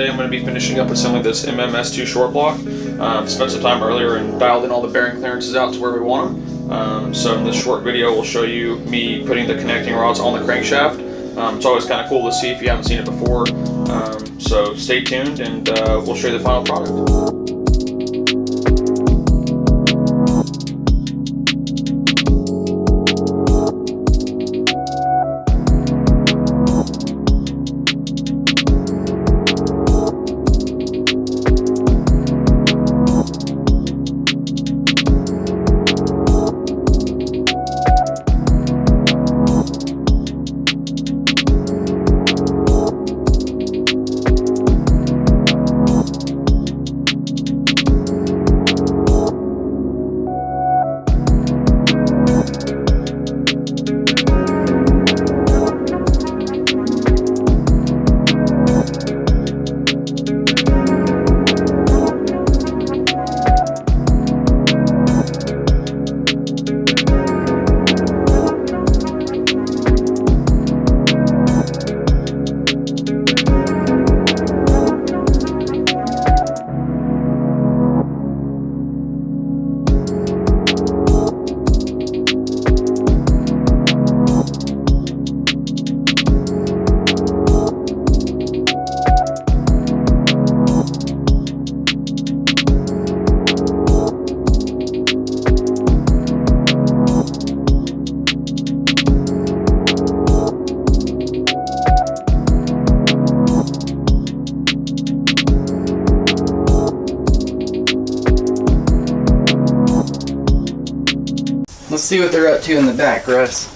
today I'm going to be finishing up assembling this MMS2 short block. Spent some time earlier and dialed in all the bearing clearances out to where we want them. So in this short video we'll show you me putting the connecting rods on the crankshaft. It's always kind of cool to see if you haven't seen it before. So stay tuned and we'll show you the final product. Let's see what they're up to in the back, Russ.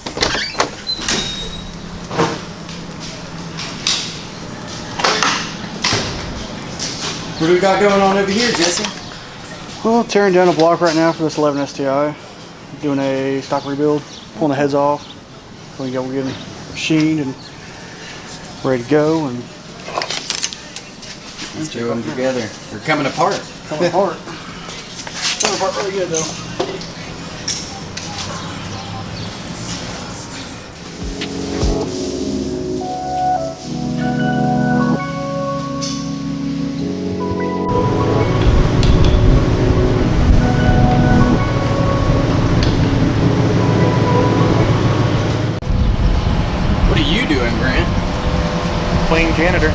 What do we got going on over here, Jesse? Well, tearing down a block right now for this 11 STI. Doing a stock rebuild, pulling the heads off. So we're getting machined and ready to go. And let's do them together. They're coming apart. Coming apart. Coming apart really good though. Clean janitor.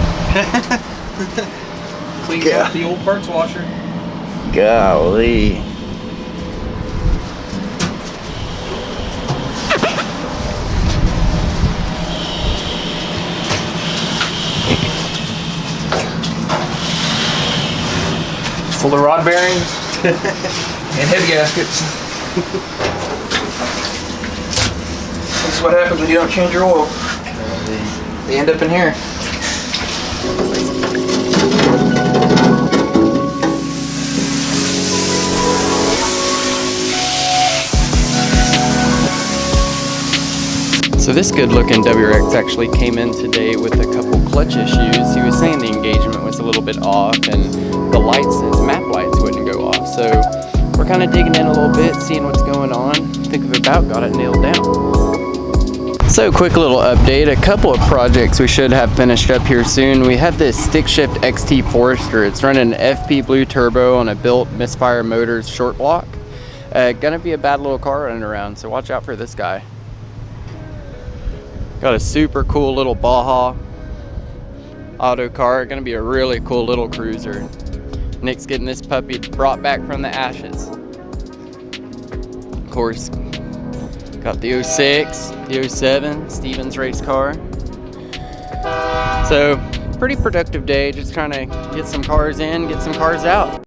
Clean up the old parts washer. Golly. Full of rod bearings and head gaskets. This is what happens when you don't change your oil. They end up in here. So this good looking WRX actually came in today with a couple clutch issues. He was saying the engagement was a little bit off and the lights, his map lights wouldn't go off. So we're kind of digging in a little bit, seeing what's going on. I think we've about got it nailed down. So quick little update, a couple of projects we should have finished up here soon. We had this stick shift XT Forester. It's running an FP Blue turbo on a built Misfire Motors short block. Gonna be a bad little car running around, so watch out for this guy. Got a super cool little Baja auto car. Gonna be a really cool little cruiser. Nick's getting this puppy brought back from the ashes. Of course, got the 06, the 07, Stevens race car. So, pretty productive day, just trying to get some cars in, get some cars out.